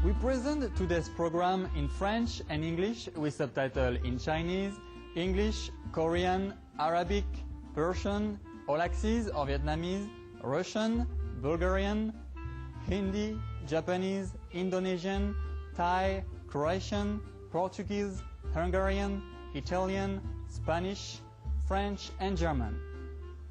We present today's program in French and English with subtitles in Chinese, English, Korean, Arabic, Persian, all axes or Vietnamese, Russian, Bulgarian, Hindi, Japanese, Indonesian, Thai, Croatian, Portuguese, Hungarian, Italian, Spanish, French and German.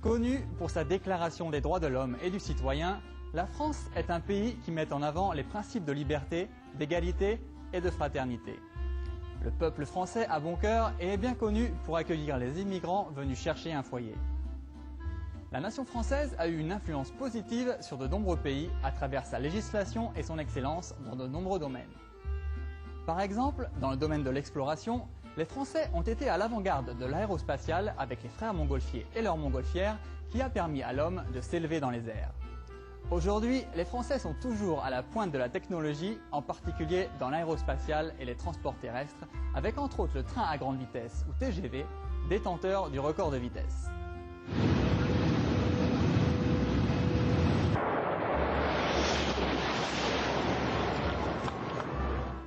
Connue pour sa déclaration des droits de l'homme et du citoyen, la France est un pays qui met en avant les principes de liberté, d'égalité et de fraternité. Le peuple français a bon cœur et est bien connu pour accueillir les immigrants venus chercher un foyer. La nation française a eu une influence positive sur de nombreux pays à travers sa législation et son excellence dans de nombreux domaines. Par exemple, dans le domaine de l'exploration, les Français ont été à l'avant-garde de l'aérospatiale avec les frères montgolfiers et leur montgolfière qui a permis à l'homme de s'élever dans les airs. Aujourd'hui, les Français sont toujours à la pointe de la technologie, en particulier dans l'aérospatiale et les transports terrestres, avec entre autres le train à grande vitesse ou TGV, détenteur du record de vitesse.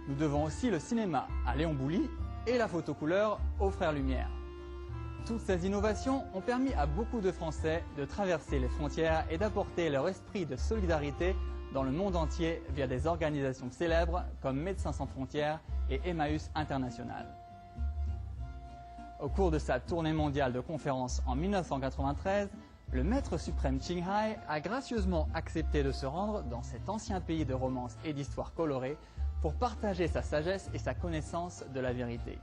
Nous devons aussi le cinéma à Léon Bouly et la photo couleur aux frères Lumière. Toutes ces innovations ont permis à beaucoup de Français de traverser les frontières et d'apporter leur esprit de solidarité dans le monde entier via des organisations célèbres comme Médecins sans frontières et Emmaüs International. Au cours de sa tournée mondiale de conférences en 1993, le maître suprême Qinghai a gracieusement accepté de se rendre dans cet ancien pays de romance et d'histoire colorée pour partager sa sagesse et sa connaissance de la vérité.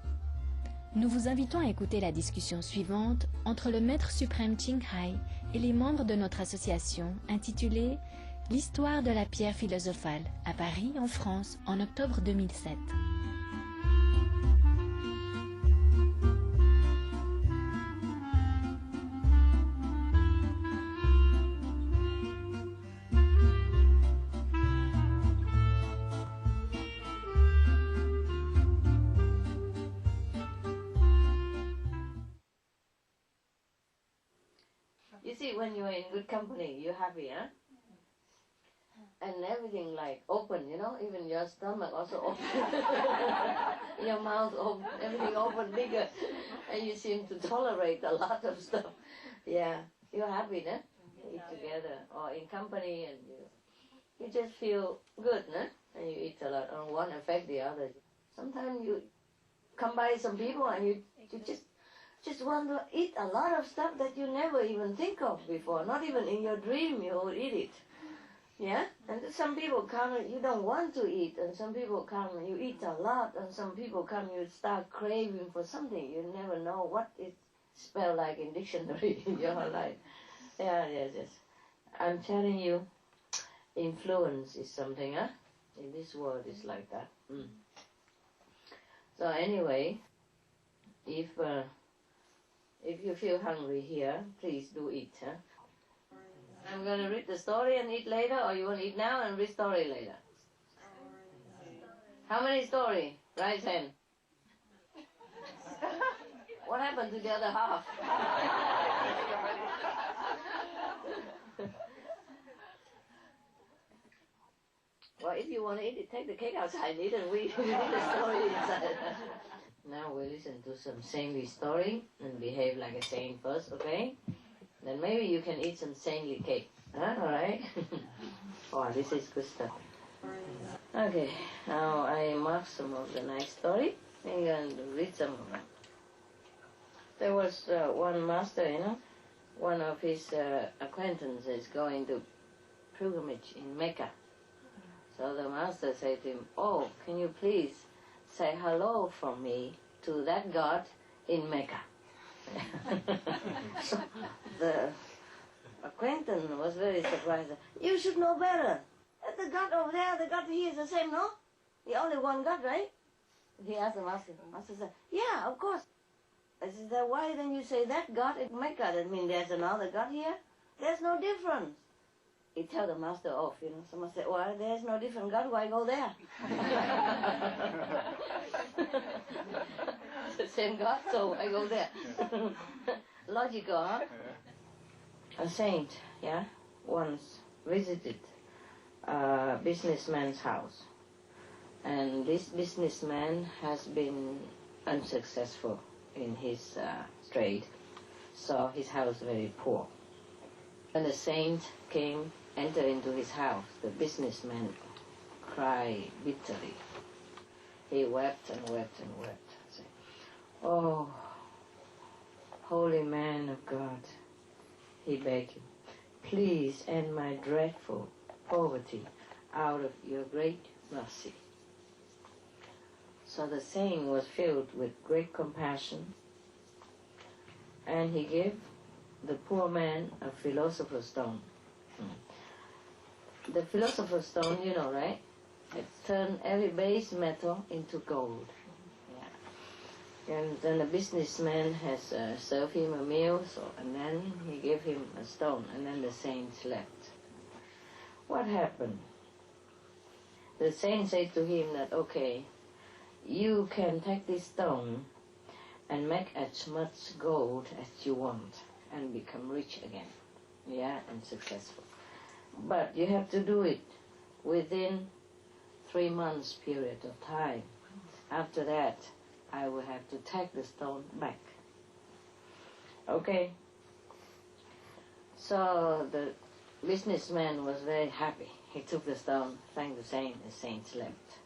Nous vous invitons à écouter la discussion suivante entre le maître suprême Qinghai et les membres de notre association intitulée « L'histoire de la pierre philosophale » à Paris, en France, en octobre 2007. You see, when you're in good company, you're happy, huh? And everything like open, you know, even your stomach also open. Your mouth open, everything open bigger. And you seem to tolerate a lot of stuff. Yeah, you're happy, huh? Eat together or in company and you just feel good, huh? And you eat a lot, and one affect the other. Sometimes you come by some people and you just want to eat a lot of stuff that you never even think of before. Not even in your dream you will eat it. Yeah? And some people come and you don't want to eat, and some people come and you eat a lot, and some people come you start craving for something. You never know what it spells like in dictionary in your life. Yeah, yes, yes. I'm telling you, influence is something, huh? In this world it's like that. So anyway, if you feel hungry here, please do eat, huh? I'm going to read the story and eat later, or you want to eat now and read story later? How many story? Right hand. What happened to the other half? Well, if you want to eat it, take the cake outside and eat it, and we read the story inside. Now we listen to some saintly story and behave like a saint first, okay? Then maybe you can eat some saintly cake. Huh? All right? Oh, this is good stuff. Okay, now I mark some of the nice story. I'm going to read some of them. There was one master, you know, one of his acquaintances going to pilgrimage in Mecca. So the master said to him, "Oh, can you please say hello from me to that God in Mecca?" So the acquaintance was very surprised. "You should know better. The God over there, the God here is the same, no? The only one God, right?" He asked the master. The master said, "Yeah, of course." I said, "Why then you say that God in Mecca? That means there's another God here? There's no difference." He tell the master off, you know. Someone said, "Well, there's no different God, why go there?" It's the same God, so why go there? Logical, huh? A saint, yeah, once visited a businessman's house. And this businessman has been unsuccessful in his trade, so his house very poor. When the saint entered into his house, the businessman cried bitterly. He wept and wept and wept, saying, "Oh, holy man of God," he begged him, "please end my dreadful poverty out of your great mercy." So the saint was filled with great compassion, and he gave the poor man a philosopher's stone. The philosopher's stone, you know, right? It turned every base metal into gold. Yeah. And then the businessman has served him a meal, and then he gave him a stone, and then the saint left. What happened? The saint said to him that, okay, you can take this stone and make as much gold as you want and become rich again, yeah, and successful. But you have to do it within 3 months period of time. After that, I will have to take the stone back. Okay. So the businessman was very happy. He took the stone, thanked the saint left.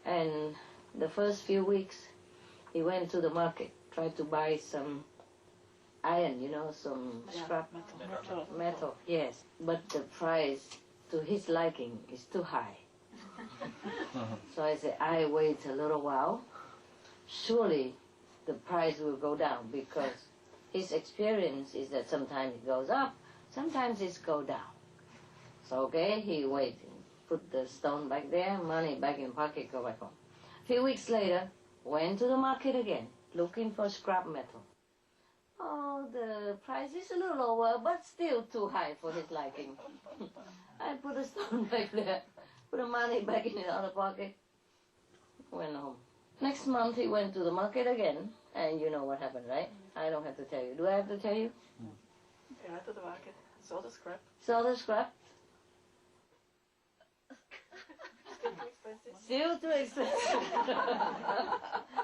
And the first few weeks, he went to the market, tried to buy some iron, you know, some scrap metal. Yes, but the price to his liking is too high. So I said, I wait a little while. Surely the price will go down, because his experience is that sometimes it goes up, sometimes it goes down. So okay, he waited, put the stone back there, money back in pocket, go back home. A few weeks later, went to the market again, looking for scrap metal. Oh, the price is a little lower, but still too high for his liking. I put the stone back there, put the money back in his other pocket, went home. Next month he went to the market again, and you know what happened, right? I don't have to tell you. Do I have to tell you? He went to the market, saw the scrap. Saw the scrap? Still too expensive. Still too expensive.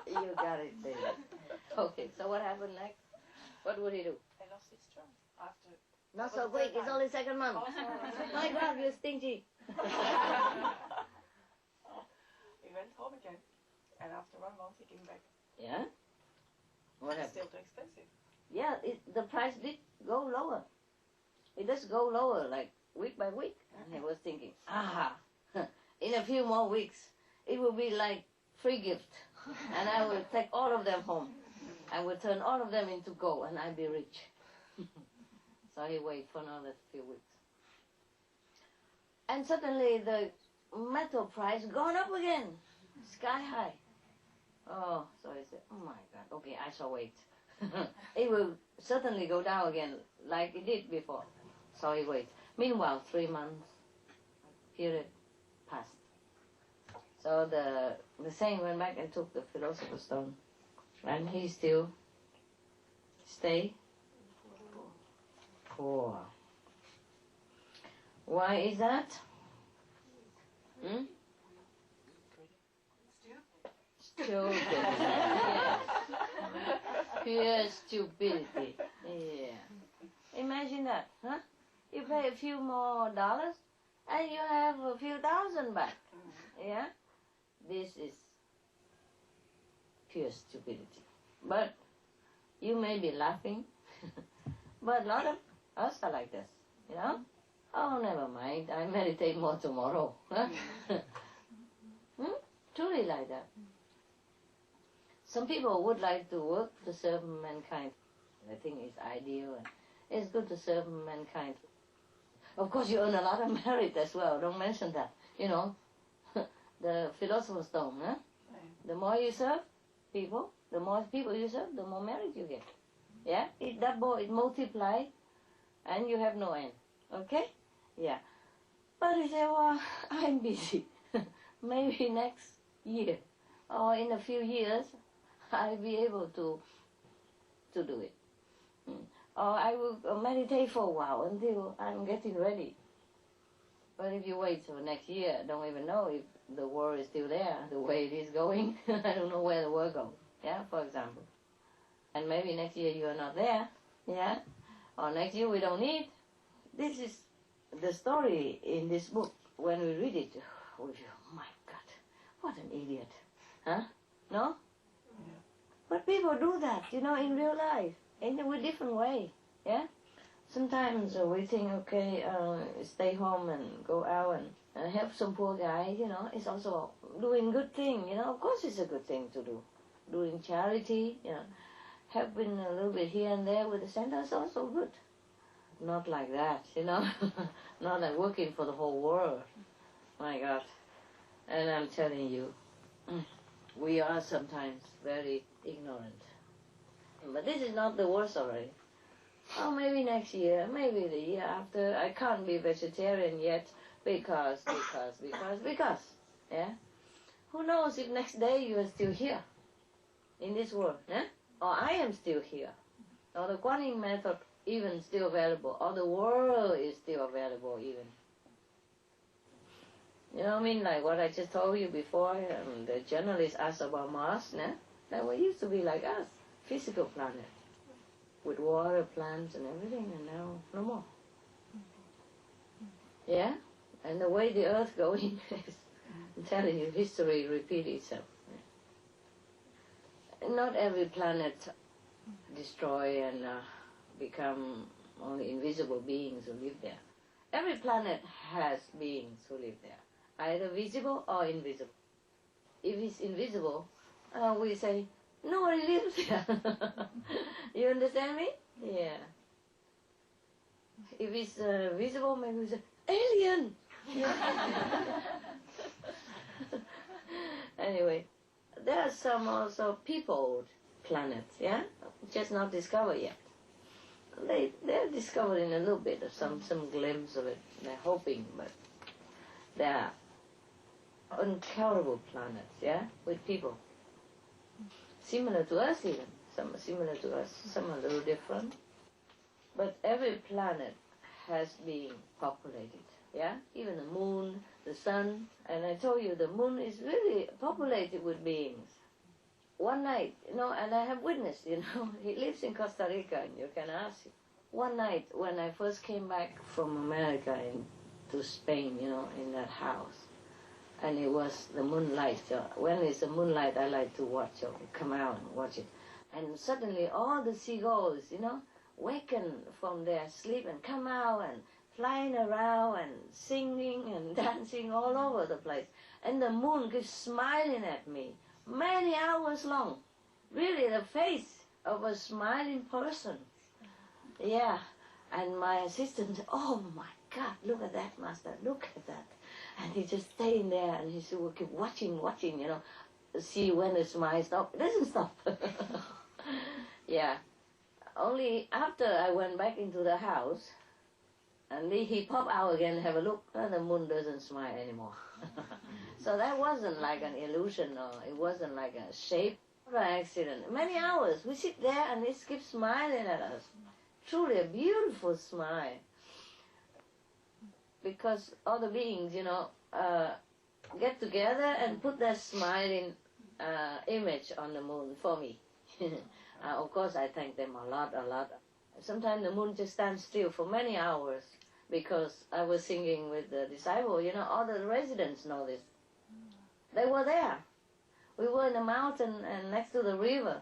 You got it, baby. Okay, so what happened next? What would he do? He lost his job after. Not so quick, it's only second month. My God, you're stingy. He went home again, and after 1 month he came back. Yeah? What happened? Still too expensive. Yeah, the price did go lower. It does go lower, like week by week. And he was thinking, in a few more weeks, it will be like free gift. And I will take all of them home. I will turn all of them into gold, and I'll be rich. So he waited for another few weeks. And suddenly the metal price gone up again, sky high. Oh, so he said, oh my God, okay, I shall wait. It will certainly go down again like it did before. So he waited. Meanwhile, 3 months period passed. So the saint went back and took the philosopher's stone. And he still stay poor. Why is that? Stupid. Yes. Pure stupidity. Yeah. Imagine that, huh? You pay a few more dollars and you have a few thousand back. Yeah? This is pure stupidity. But you may be laughing, but a lot of us are like this, you know? Oh, never mind, I meditate more tomorrow. Huh? Truly like that. Some people would like to work to serve mankind. I think it's ideal and it's good to serve mankind. Of course, you earn a lot of merit as well. Don't mention that. You know, the philosopher's stone, huh? The more you serve people, the more people you serve, the more merit you get. Yeah? It double, it multiplies, and you have no end. Okay? Yeah. But you say, well, I'm busy. Maybe next year or in a few years, I'll be able to do it. Or I will meditate for a while until I'm getting ready. But if you wait till next year, don't even know if the world is still there, the way it is going. I don't know where the world goes, yeah, for example. And maybe next year you are not there, yeah, or next year we don't need. This is the story in this book. When we read it, we feel, oh my God, what an idiot, huh? No? Yeah. But people do that, you know, in real life, in a different way, yeah? Sometimes we think, okay, stay home and go out and help some poor guy, you know, it's also doing good thing, you know, of course it's a good thing to do. Doing charity, you know, helping a little bit here and there with the center is also good. Not like that, you know, not like working for the whole world. My God. And I'm telling you, we are sometimes very ignorant. But this is not the worst already. Oh, maybe next year, maybe the year after. I can't be vegetarian yet because, yeah? Who knows if next day you are still here in this world, yeah? Or I am still here. Or the Guanyin method even still available. Or the world is still available even. You know what I mean? Like what I just told you before, the journalist asked about Mars, yeah? That we used to be like us, physical planet. With water, plants, and everything, and now no more. Yeah? And the way the earth going is, I'm telling you, history repeats itself. Not every planet destroy and become only invisible beings who live there. Every planet has beings who live there, either visible or invisible. If it's invisible, we say, nobody lives there. You understand me? Yeah. If it's visible, maybe we say, alien! Anyway, there are some also peopled planets, yeah? Just not discovered yet. They're discovered in a little bit of some glimpse of it. They're hoping, but they are uncountable planets, yeah? With people. Similar to us even. Some are similar to us, some are a little different. But every planet has been populated, yeah? Even the moon, the sun. And I told you the moon is really populated with beings. One night, you know, and I have witnessed, you know, he lives in Costa Rica, and you can ask him. One night when I first came back from America to Spain, you know, in that house, and it was the moonlight. So when it's the moonlight, I like to watch or come out and watch it. And suddenly all the seagulls, you know, waken from their sleep and come out and flying around and singing and dancing all over the place. And the moon keeps smiling at me many hours long. Really, the face of a smiling person. Yeah. And my assistant said, oh my God, look at that, master, look at that. And he just staying there and he said, we'll keep watching, you know, see when the smile stops. It doesn't stop. Yeah. Only after I went back into the house, and he popped out again and have a look, and the moon doesn't smile anymore. So that wasn't like an illusion, or it wasn't like a shape or an accident. Many hours, we sit there and it keeps smiling at us. Truly a beautiful smile. Because all the beings, you know, get together and put that smiling image on the moon for me. Of course, I thank them a lot. Sometimes the moon just stands still for many hours because I was singing with the disciple. You know, all the residents know this. They were there. We were in the mountain and next to the river.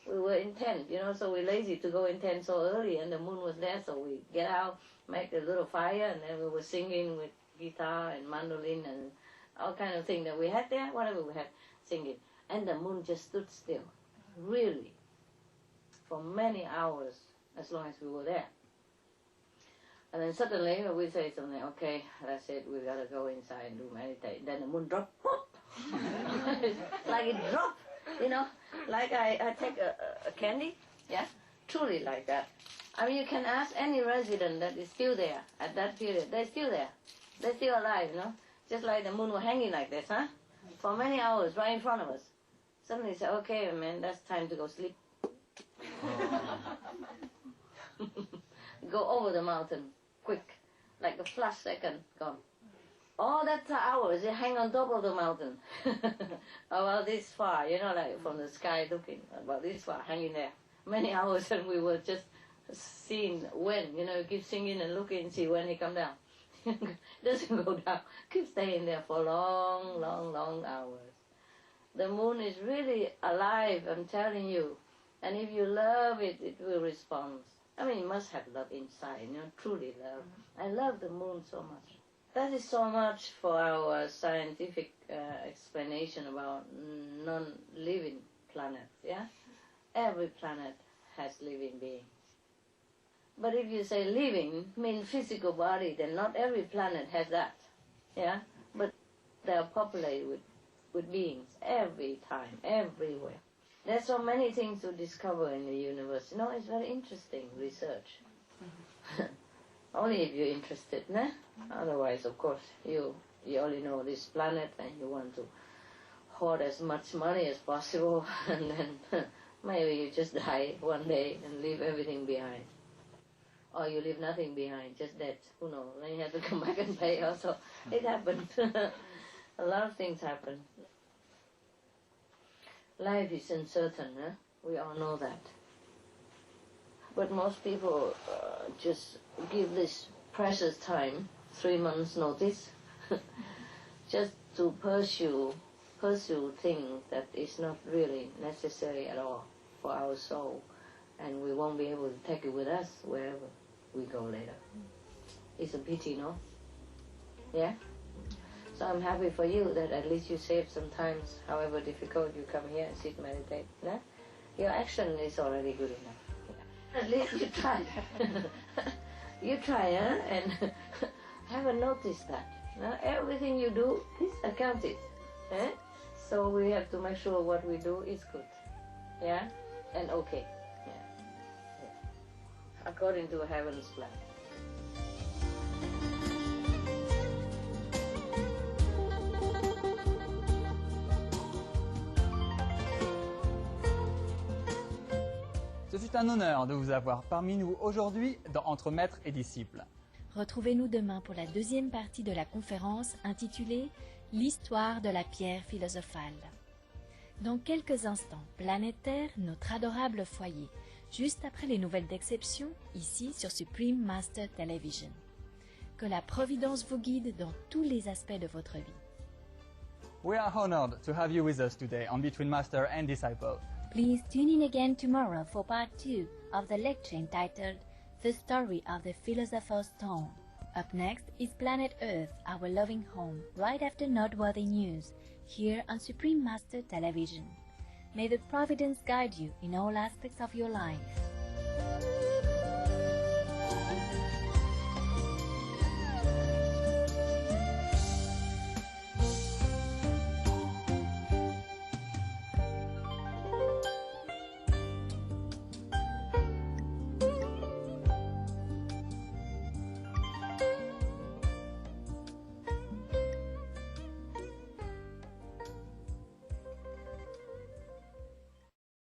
We were in tent, you know, so we're lazy to go in tent so early, and the moon was there, so we get out, make a little fire, and then we were singing with guitar and mandolin and all kind of thing that we had there, whatever we had, singing. And the moon just stood still, really, for many hours, as long as we were there. And then suddenly we say something, okay, that's it, we gotta go inside and do meditate. Then the moon dropped, whoop! Like it dropped, you know, like I take a candy, yeah, truly like that. I mean, you can ask any resident that is still there at that period. They're still there. They're still alive, you know. Just like the moon was hanging like this, huh? For many hours, right in front of us. Suddenly say, okay, man, that's time to go sleep. Go over the mountain, quick, like a flash second, gone. all that hours they hang on top of the mountain, about this far, you know, like from the sky looking, about this far, hanging there. Many hours, and we were just seeing when, you know, keep singing and looking, see when he come down. Doesn't go down, keep staying there for long, long, long hours. The moon is really alive, I'm telling you. And if you love it, it will respond. I mean, you must have love inside, you know, truly love. I love the moon so much. That is so much for our scientific explanation about non-living planets, yeah? Every planet has living beings. But if you say living, mean physical body, then not every planet has that, yeah? But they are populated with beings every time, everywhere. There's so many things to discover in the universe. You know, it's very interesting research. Only if you're interested, nah? Otherwise, of course, you only know this planet and you want to hoard as much money as possible, and then maybe you just die one day and leave everything behind. Or you leave nothing behind, just dead. Who knows? Then you have to come back and pay also. It happens. A lot of things happen. Life is uncertain, huh? We all know that. But most people just give this precious time, 3 months notice, just to pursue things that is not really necessary at all for our soul. And we won't be able to take it with us wherever we go later. It's a pity, no? Yeah? So I'm happy for you that at least you save some time, however difficult, you come here and sit, meditate. Yeah? Your action is already good enough. Yeah. At least you try. You try, huh? And haven't noticed that. Now, everything you do is accounted. Eh? So we have to make sure what we do is good. Yeah? And okay. Yeah. Yeah. According to heaven's plan. Ce fut un honneur de vous avoir parmi nous aujourd'hui dans Entre maître et disciple. Retrouvez-nous demain pour la deuxième partie de la conférence intitulée « L'histoire de la pierre philosophale ». Dans quelques instants, Planète Terre, notre adorable foyer, juste après les nouvelles d'exception, ici sur Supreme Master Television. Que la Providence vous guide dans tous les aspects de votre vie. We are honored to have you with us today on Between Master and Disciple. Please tune in again tomorrow for part 2 of the lecture entitled The Story of the Philosopher's Stone. Up next is Planet Earth, our loving home, right after noteworthy news, here on Supreme Master Television. May the Providence guide you in all aspects of your life.